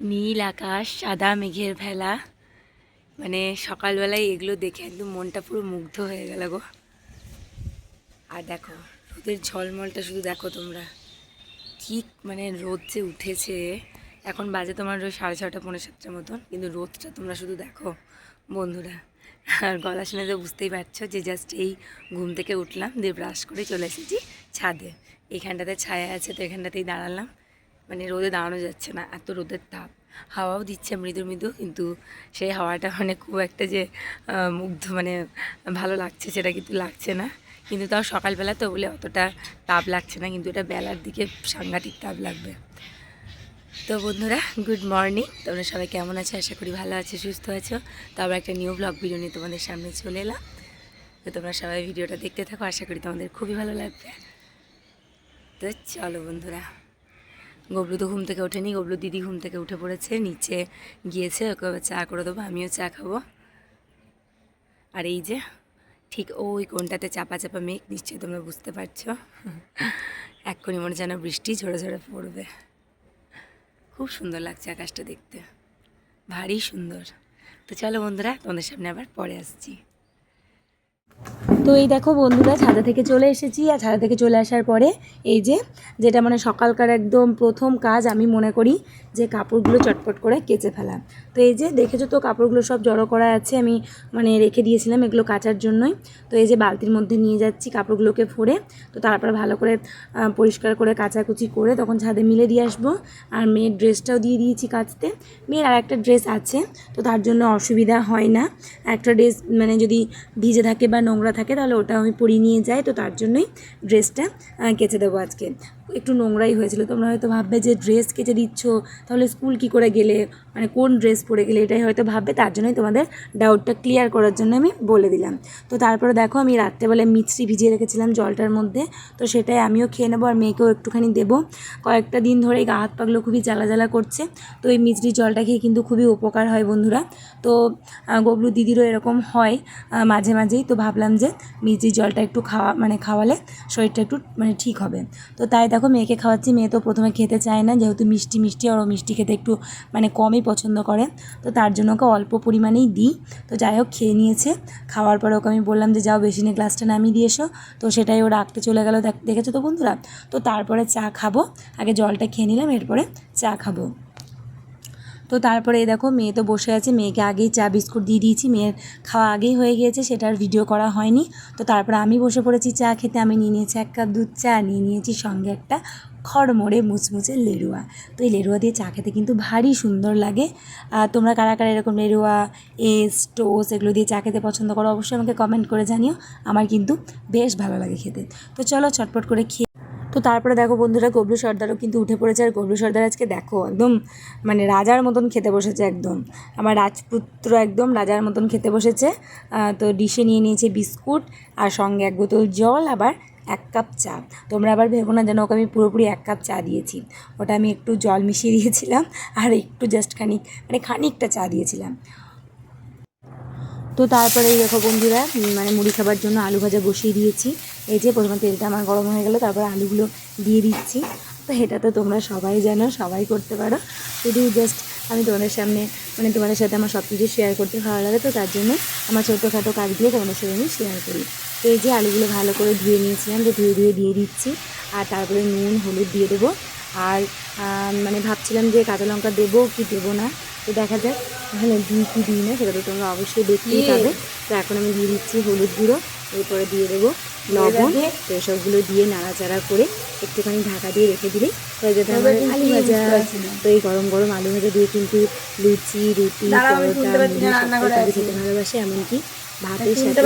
নীল আকাশ, সাদা মেঘের ভেলা, মানে সকালবেলায় এগুলো দেখে একদম মনটা পুরো মুগ্ধ হয়ে গেল গো। আর দেখো রোদের ঝলমলটা শুধু দেখো তোমরা, ঠিক মানে রোদ যে উঠেছে। এখন বাজে তোমার ওই 6:30 পৌনে 7টার মতন, কিন্তু রোদটা তোমরা শুধু দেখো বন্ধুরা। আর গলা শুনে তো বুঝতেই পারছো যে জাস্ট এই ঘুম থেকে উঠলাম, দিয়ে ব্রাশ করে চলে এসেছি ছাদে। এইখানটাতে ছায়া আছে তো এখানটাতেই দাঁড়ালাম। মানে রোদে দাঁড়ানো যাচ্ছে না, এত রোদের তাপ। হাওয়াও দিচ্ছে মৃদু মৃদু, কিন্তু সেই হাওয়াটা মানে খুব একটা যে মুগ্ধ মানে ভালো লাগছে সেটা কিন্তু লাগছে না। কিন্তু তাও সকালবেলা তো বলে অতটা তাপ লাগছে না, কিন্তু এটা বেলার দিকে সাংঘাতিক তাপ লাগবে। তো বন্ধুরা, গুড মর্নিং। তোমরা সবাই কেমন আছো? আশা করি ভালো আছো, সুস্থ আছো। তো আবার একটা নিউ ব্লগ ভিডিও নিয়ে তোমাদের সামনে চলে এলাম। তো তোমরা সবাই ভিডিওটা দেখতে থাকো, আশা করি তোমাদের খুবই ভালো লাগবে। তো চলো বন্ধুরা, গবলু তো ঘুম থেকে ওঠেনি, গবলু দিদি ঘুম থেকে উঠে পড়েছে, নিচে গিয়েছে, ওকে চা করে দেবো, আমিও চা খাবো। আর এই যে ঠিক ওই কোনটাতে চাপা চাপা মেঘ, নিশ্চয়ই তোমরা বুঝতে পারছো। এক্ষুনি মনে যেন বৃষ্টি ঝরে ঝরে পড়বে। খুব সুন্দর লাগছে আকাশটা দেখতে, ভারী সুন্দর। তো চলো বন্ধুরা, তোমাদের সামনে আবার পরে আসছি। তো এই দেখো বন্ধুরা, ছাদা থেকে চলে এসেছি। আর ছাদা থেকে চলে আসার পরে এই যে যেটা মানে সকালকার একদম প্রথম কাজ আমি মনে করি, যে কাপড়গুলো চটপট করে কেচে ফেলা। তো এই যে দেখেছো তো কাপড়গুলো সব জড়ো করা আছে, আমি মানে রেখে দিয়েছিলাম এগুলো কাচার জন্যই। তো এই যে বালতির মধ্যে নিয়ে যাচ্ছি কাপড়গুলোকে ভরে। তো তারপর ভালো করে পরিষ্কার করে কাচাকুচি করে তখন ছাদে মিলে দিয়ে আসবো। আর মেয়ের ড্রেসটাও দিয়ে দিয়েছি কাচতে। মেয়ের আর একটা ড্রেস আছে, তো তার জন্য অসুবিধা হয় না। একটা ড্রেস মানে যদি ভিজে থাকে বা নোংরা থাকে তাহলে ওটা আমি পরিয়ে নিয়ে যাই, তো তার জন্যই ড্রেসটা কেচে দেবো আজকে। একটু নোংরাই হয়েছিল। তোমরা হয়তো ভাববে যে ড্রেস কেচে দিচ্ছ, তাহলে স্কুল কি করে গেলে, মানে কোন ড্রেস পরে গেলে, এটাই হয়তো ভাববে। তার জন্যই তোমাদের ডাউটটা ক্লিয়ার করার জন্য আমি বলে দিলাম। তো তারপরে দেখো আমি রাত্রেবেলায় মিছরি ভিজিয়ে রেখেছিলাম জলটার মধ্যে, তো সেটাই আমিও খেয়ে নেবো আর মেয়েকেও একটুখানি দেবো। কয়েকটা দিন ধরে গা হাত পাগুলো খুবই জ্বালা জ্বালা করছে, তো এই মিছরি জলটা খেয়ে কিন্তু খুবই উপকার হয় বন্ধুরা। তো গবলু দিদিরও এরকম হয় মাঝে মাঝেই, তো ভাবলাম যে মিছরি জলটা একটু খাওয়ালে শরীরটা একটু মানে ঠিক হবে। তো তাই দেখো মেয়েকে খাওয়াচ্ছি। মেয়ে তো প্রথমে খেতে চায় না, যেহেতু মিষ্টি মিষ্টি, আর ও মিষ্টি খেতে একটু মানে কমই পছন্দ করে। তো তার জন্য ওকে অল্প পরিমাণেই দিই। তো যাই হোক খেয়ে নিয়েছে। খাওয়ার পরে ওকে আমি বললাম যে যাও বেসিনে গ্লাসটা নামিয়ে দিয়ে এসো, তো সেটাই ও রাখতে চলে গেলো। দেখেছো তো বন্ধুরা। তো তারপরে চা খাবো, আগে জলটা খেয়ে নিলাম, এরপরে চা খাবো। তো তারপরে এই দেখো মেয়ে তো বসে আছে, মেয়েকে আগেই চা বিস্কুট দিয়ে দিয়েছি, মেয়ের খাওয়া আগেই হয়ে গিয়েছে, সেটার ভিডিও করা হয়নি। তো তারপরে আমি বসে পড়েছি চা খেতে। আমি নিয়ে নিয়েছি 1 কাপ দুধ চা, নিয়ে নিয়েছি সঙ্গে একটা খড়মড়ে মুচমুচে লেরুয়া। তো এই লেরুয়া দিয়ে চা খেতে কিন্তু ভারী সুন্দর লাগে। তোমরা কারা কারা এরকম লেরুয়া, টোস্ট এগুলো দিয়ে চা খেতে পছন্দ করো, অবশ্যই আমাকে কমেন্ট করে জানিও। আমার কিন্তু বেশ ভালো লাগে খেতে। তো চলো চটপট করে খেয়ে। তো তারপরে দেখো বন্ধুরা, গবলু সর্দারও কিন্তু উঠে পড়েছে। আর গবলু সর্দার আজকে দেখো একদম মানে রাজার মতন খেতে বসেছে, একদম আমার রাজপুত্র একদম রাজার মতন খেতে বসেছে। তো ডিশে নিয়ে নিয়েছে বিস্কুট, আর সঙ্গে 1 বোতল জল, আবার 1 কাপ চা। তোমরা আবার ভেবো না যেন ওকে আমি পুরোপুরি 1 কাপ চা দিয়েছি, ওটা আমি একটু জল মিশিয়ে দিয়েছিলাম, আর একটু জাস্ট খানিকটা চা দিয়েছিলাম। তো তারপরে এই দেখো বন্ধুরা, মানে মুড়ি খাবার জন্য আলু ভাজা বসিয়ে দিয়েছি। এই যে প্রথমে তেলটা আমার গরম হয়ে গেলো, তারপরে আলুগুলো দিয়ে দিচ্ছি। তো এটা তো তোমরা সবাই জানো, সবাই করতে পারো, শুধু জাস্ট আমি তোমাদের সামনে মানে তোমাদের সাথে আমার সব কিছু শেয়ার করতে ভালো লাগে, তো তার জন্য আমার ছোটোখাটো কাজগুলো তোমাদের সাথে আমি শেয়ার করি। তো এই যে আলুগুলো ভালো করে ধুয়ে নিয়েছিলাম, তো ধুয়ে দিয়ে দিচ্ছি। আর তারপরে নুন হলুদ দিয়ে দেবো। আর মানে ভাবছিলাম যে কাঁচা লঙ্কা দেবো কি দেবো না, তো দেখা যাক তাহলে দিই কি দিই না, সেটা তো তোমরা অবশ্যই দেখতেই পাবে। তো এখন আমি দিয়ে দিচ্ছি হলুদ গুঁড়ো, এরপরে দিয়ে দেবো লবণ। তো এসবগুলো দিয়ে নাড়াচাড়া করে একটুখানি ঢাকা দিয়ে রেখে দিলেই হয়ে যাবে আমার আলু ভাজা। তো এই গরম গরম আলু ভাজা দিয়ে কিন্তু লুচি, রুটি, পরোটা, মুড়ি সব খেতে ভালোবাসে। এমনকি ভাতের সাথে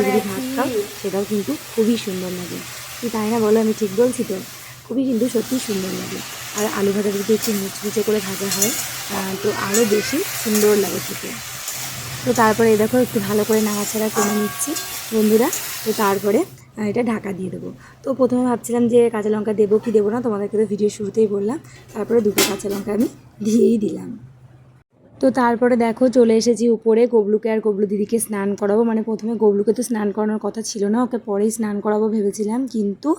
যদি ভাত খাও সেটাও কিন্তু খুবই সুন্দর লাগে। কি তাই না বলো? আমি ঠিক বলছি তো? খুবই কিন্তু সত্যিই সুন্দর লাগে। আর আলু ভাজা যদি একটু মুচমুচে করে ভাজা হয় তো আরও বেশি সুন্দর লাগে খেতে। তো তারপরে দেখো একটু ভালো করে নাড়াচাড়া করে নিচ্ছি বন্ধুরা। তো তারপরে এটা ঢাকা দিয়ে দেবো। তো প্রথমে ভাবছিলাম যে কাঁচা লঙ্কা দেবো কি দেবো না, তোমাদেরকে তো ভিডিও শুরুতেই বললাম। তারপরে 2টো কাঁচা লঙ্কা আমি দিয়েই দিলাম। তো তারপরে দেখো চলে এসেছি উপরে, গবলুকে আর গবলু দিদিকে স্নান করাবো। মানে প্রথমে গবলুকে তো স্নান করানোর কথা ছিল না, ওকে পরেই স্নান করাবো ভেবেছিলাম, কিন্তু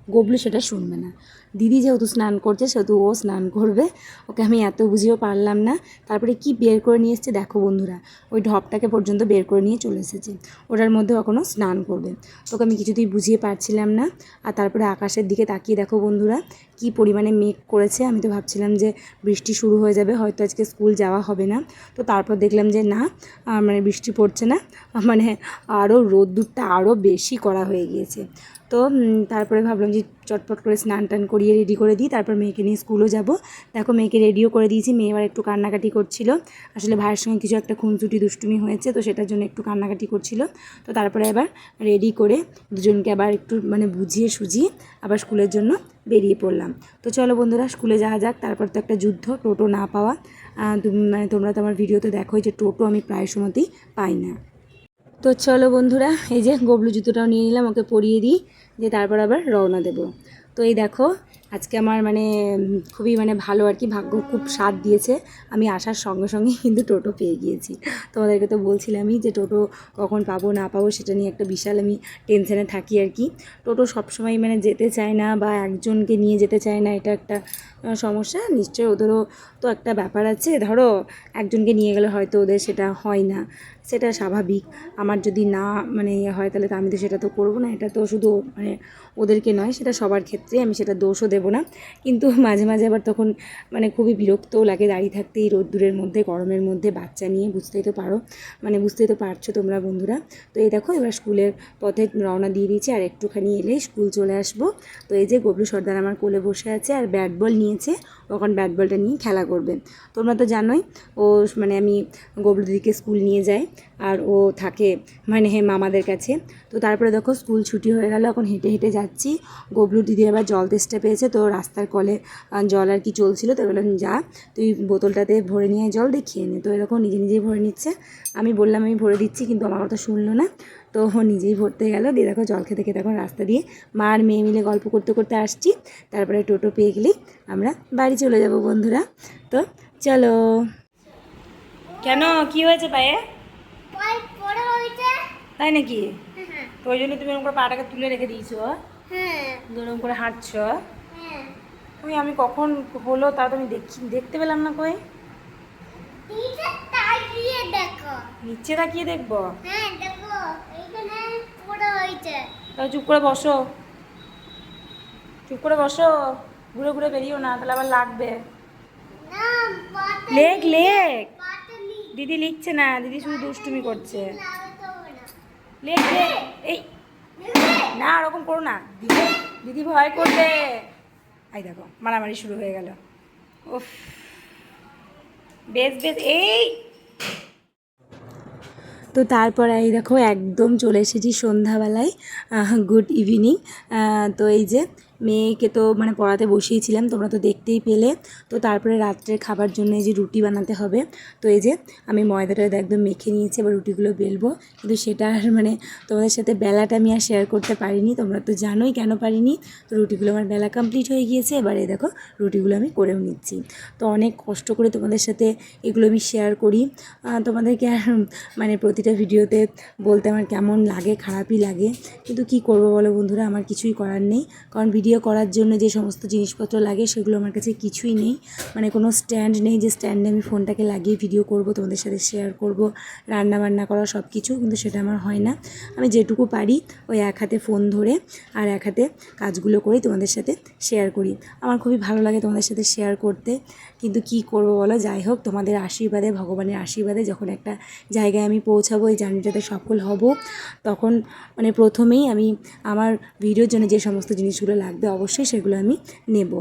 গবলু সেটা শুনবে না। দিদি যেহেতু স্নান করছে সেহেতু ও স্নান করবে, ওকে আমি এত বুঝিয়েও পারলাম না। তারপরে কি বের করে নিয়ে এসেছে দেখো বন্ধুরা, ওই ঢপটাকে পর্যন্ত বের করে নিয়ে চলে এসেছে, ওটার মধ্যে এখনও স্নান করবে। তোকে আমি কিছুতেই বুঝিয়ে পারছিলাম না। আর তারপরে আকাশের দিকে তাকিয়ে দেখো বন্ধুরা কি পরিমাণে মেঘ করেছে। আমি তো ভাবছিলাম যে বৃষ্টি শুরু হয়ে যাবে, হয়তো আজকে স্কুল যাওয়া হবে না। তো তারপর দেখলাম যে না, মানে বৃষ্টি পড়ছে না, মানে আরও রোদ্দুরটা আরও বেশি করা হয়ে গিয়েছে। তো তারপরে ভাবলাম যে চটপট করে স্নান টান করিয়ে রেডি করে দিই, তারপর মেয়েকে নিয়ে স্কুলও যাব। দেখো মেয়েকে রেডিও করে দিয়েছি, মেয়ে এবার একটু কান্নাকাটি করছিল। আসলে ভাইয়ের সঙ্গে কিছু একটা খুনসুটি দুষ্টুমি হয়েছে, তো সেটার জন্য একটু কান্নাকাটি করছিল। তো তারপরে এবার রেডি করে দুজনকে আবার একটু মানে বুঝিয়ে সুঝিয়ে আবার স্কুলের জন্য বেরিয়ে পড়লাম। তো চলো বন্ধুরা স্কুলে যাওয়া যাক। তারপর তো একটা যুদ্ধ, টোটো না পাওয়া। মানে তোমরা তো আমার ভিডিওতে দেখোই যে টোটো আমি প্রায় সময়তেই পাই না। তো চলো বন্ধুরা, এই যে গবলু জুতোটাও নিয়ে নিলাম, ওকে পরিয়ে দিই, যে তারপর আবার রওনা দেব। তো এই দেখো আজকে আমার মানে খুবই মানে ভালো আর কি, ভাগ্য খুব সাথ দিয়েছে। আমি আসার সঙ্গে সঙ্গে কিন্তু টোটো পেয়ে গিয়েছি। তোমাদেরকে তো বলছিলামই যে টোটো কখন পাবো না পাবো সেটা নিয়ে একটা বিশাল আমি টেনশানে থাকি আর কি। টোটো সবসময় মানে যেতে চায় না বা একজনকে নিয়ে যেতে চায় না, এটা একটা সমস্যা। নিশ্চয়ই ওদেরও তো একটা ব্যাপার আছে, ধরো একজনকে নিয়ে গেলে হয়তো ওদের সেটা হয় না, সেটা স্বাভাবিক। আমার যদি না মানে ইয়ে হয় তাহলে তো আমি তো সেটা তো করবো না। এটা তো শুধু মানে ওদেরকে নয়, সেটা সবার ক্ষেত্রে, আমি সেটা দোষও দেবো না। কিন্তু মাঝে মাঝে আবার তখন মানে খুবই বিরক্তও লাগে দাঁড়িয়ে থাকতে এই রোদ্দুরের মধ্যে, গরমের মধ্যে, বাচ্চা নিয়ে। বুঝতেই তো পারো, মানে বুঝতেই তো পারছো তোমরা বন্ধুরা। তো এই দেখো এবার স্কুলের পথে রওনা দিয়ে দিয়েছি, আর একটুখানি এলেই স্কুল চলে আসবো। তো এই যে গবলু সর্দার আমার কোলে বসে আছে আর ব্যাট বল নিয়েছে, তখন ব্যাট বলটা নিয়ে খেলা করবে। তোমরা তো জানোই ও মানে আমি গবলু দিদিকে স্কুল নিয়ে যাই, আর ও থাকে মানে মামাদের কাছে। তো তারপরে দেখো স্কুল ছুটি হয়ে গেল, এখন হেঁটে হেঁটে যাচ্ছি। গবলু দিদি আবার জল তেষ্টা পেয়েছে, তো রাস্তার কলে জল আর কি চলছিল, তো বললাম যা তুই বোতলটাতে ভরে নিয়ে জল দেখিয়ে নে। তো এরকম নিজে নিজেই ভরে নিচ্ছে, আমি বললাম আমি ভরে দিচ্ছি, কিন্তু আমার কথা শুনলো না। তো ও নিজেই ভরতে গেল। দিয়ে দেখো জল খেতে খেতে এখন রাস্তা দিয়ে মা আর মেয়ে মিলে গল্প করতে করতে আসছি। তারপরে টোটো পেয়ে গেলেই আমরা বাড়ি চলে যাব বন্ধুরা। তো চলো। কেন কি হয়েছে পায়ে? তাই নাকি? তো ওই জন্য তুমি ওরকম করে পাটাকে তুলে রেখে দিয়েছো, ওরকম করে হাঁটছো? ওই আমি কখন হলো তা তুমি দেখতে পেলাম না। কই নিচে তাকিয়ে দেখবো? তাহলে চুপ করে বসো, চুপ করে বসো, ঘুরে ঘুরে বেরিও না, তাহলে আবার লাগবে। লেখ লেখ, দিদি লিখছে না, দিদি শুধু দুষ্টুমি করছে। লেখ লেখ, এই না ওরকম করো না, দিদি দিদি ভয় করবে। এই দেখো মারামারি শুরু হয়ে গেল। উফ, বেশ বেশ, এই তো তারপর এই দেখো একদম চলে এসেছি সন্ধ্যাবেলায়। Good evening. তো এই যে মেয়েকে তো মানে পড়াতে বসিয়েছিলাম, তোমরা তো দেখতেই পেলে। তো তারপরে রাত্রের খাবার জন্য এই যে রুটি বানাতে হবে। তো এই যে আমি ময়দাটা একদম মেখে নিয়েছি, এবার রুটিগুলো বেলবো। কিন্তু সেটা আর মানে তোমাদের সাথে বেলাটা আমি আর শেয়ার করতে পারিনি, তোমরা তো জানোই কেন পারিনি। তো রুটিগুলো আমার বেলা কমপ্লিট হয়ে গিয়েছে, এবার এই দেখো রুটিগুলো আমি করেও নিচ্ছি। তো অনেক কষ্ট করে তোমাদের সাথে এগুলো আমি শেয়ার করি। তোমাদেরকে আর মানে প্রতিটা ভিডিওতে বলতে আমার কেমন লাগে, খারাপই লাগে। কিন্তু কি করব বলো বন্ধুরা, আমার কিছুই করার নেই। কারণ ভিডিও করার জন্য যে সমস্ত জিনিসপত্র লাগে সেগুলো আমার কাছে কিছুই নেই। মানে কোনো স্ট্যান্ড নেই যে স্ট্যান্ডে আমি ফোনটাকে লাগিয়ে ভিডিও করব, তোমাদের সাথে শেয়ার করব, রান্না বান্না করা সব কিছু, কিন্তু সেটা আমার হয় না। আমি যেটুকু পারি ওই এক হাতে ফোন ধরে আর এক হাতে কাজগুলো করেই তোমাদের সাথে শেয়ার করি। আমার খুবই ভালো লাগে তোমাদের সাথে শেয়ার করতে, কিন্তু কি করব বলো। যাই হোক, তোমাদের আশীর্বাদে, ভগবানের আশীর্বাদে যখন একটা জায়গায় আমি পৌঁছাবো, এই জার্নিটাতে সফল হব, তখন মানে প্রথমেই আমি আমার ভিডিওর জন্য যে সমস্ত জিনিসগুলো লাগবে অবশ্যই সেগুলো আমি নেব।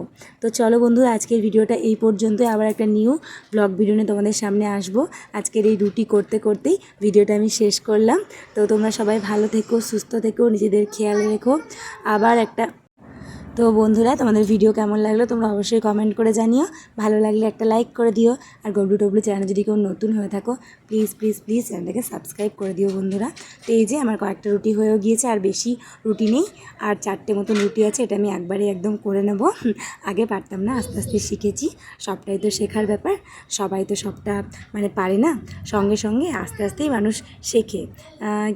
তো চলো বন্ধুরা, আজকের ভিডিওটা এই পর্যন্ত। আবার একটা নিউ ব্লগ ভিডিও নিয়ে তোমাদের সামনে আসবো। আজকের এই রুটি করতে করতেই ভিডিওটা আমি শেষ করলাম। তো তোমরা সবাই ভালো থেকো, সুস্থ থেকো, নিজেদের খেয়াল রেখো। আবার একটা তো বন্ধুরা, তোমাদের ভিডিও কেমন লাগলো তোমরা অবশ্যই কমেন্ট করে জানিও। ভালো লাগলে একটা লাইক করে দিও। আর গবলু টবলু চ্যানেল যদি কেউ নতুন হয়ে থাকো, প্লিজ প্লিজ প্লিজ চ্যানেলটাকে সাবস্ক্রাইব করে দিও বন্ধুরা। তো এই যে আমার কয়েকটা রুটি হয়েও গিয়েছে, আর বেশি রুটি নেই, আর 4টে মতন রুটি আছে। এটা আমি একবারে একদম করে নেব। আগে পারতাম না, আস্তে আস্তে শিখেছি। সবটাই তো শেখার ব্যাপার, সবাই তো সবটা মানে পারে না। সঙ্গে সঙ্গে আস্তে আস্তেই মানুষ শেখে।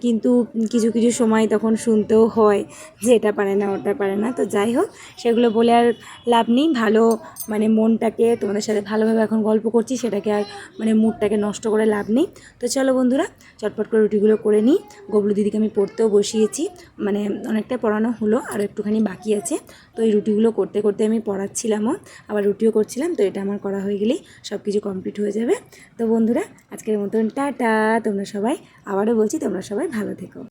কিন্তু কিছু কিছু সময় তখন শুনতেও হয় যে এটা পারে না, ওটা পারে না। তো যাই হোক, সেগুলো বলে আর লাভ নেই। ভালো মানে মনটাকে তোমাদের সাথে ভালোভাবে এখন গল্প করছি, সেটাকে আর মানে মুডটাকে নষ্ট করে লাভ নেই। তো চলো বন্ধুরা, চটপট করে রুটিগুলো করে নিই। গবলু দিদিকে আমি পড়তেও বসিয়েছি, মানে অনেকটা পড়ানো হলো, আর একটুখানি বাকি আছে। তো এই রুটিগুলো করতে করতে আমি পড়াচ্ছিলামও, আবার রুটিও করছিলাম। তো এটা আমার করা হয়ে গেলেই সব কিছু কমপ্লিট হয়ে যাবে। তো বন্ধুরা, আজকের মতন টাটা। তোমরা সবাই, আবারও বলছি, তোমরা সবাই ভালো থেকো।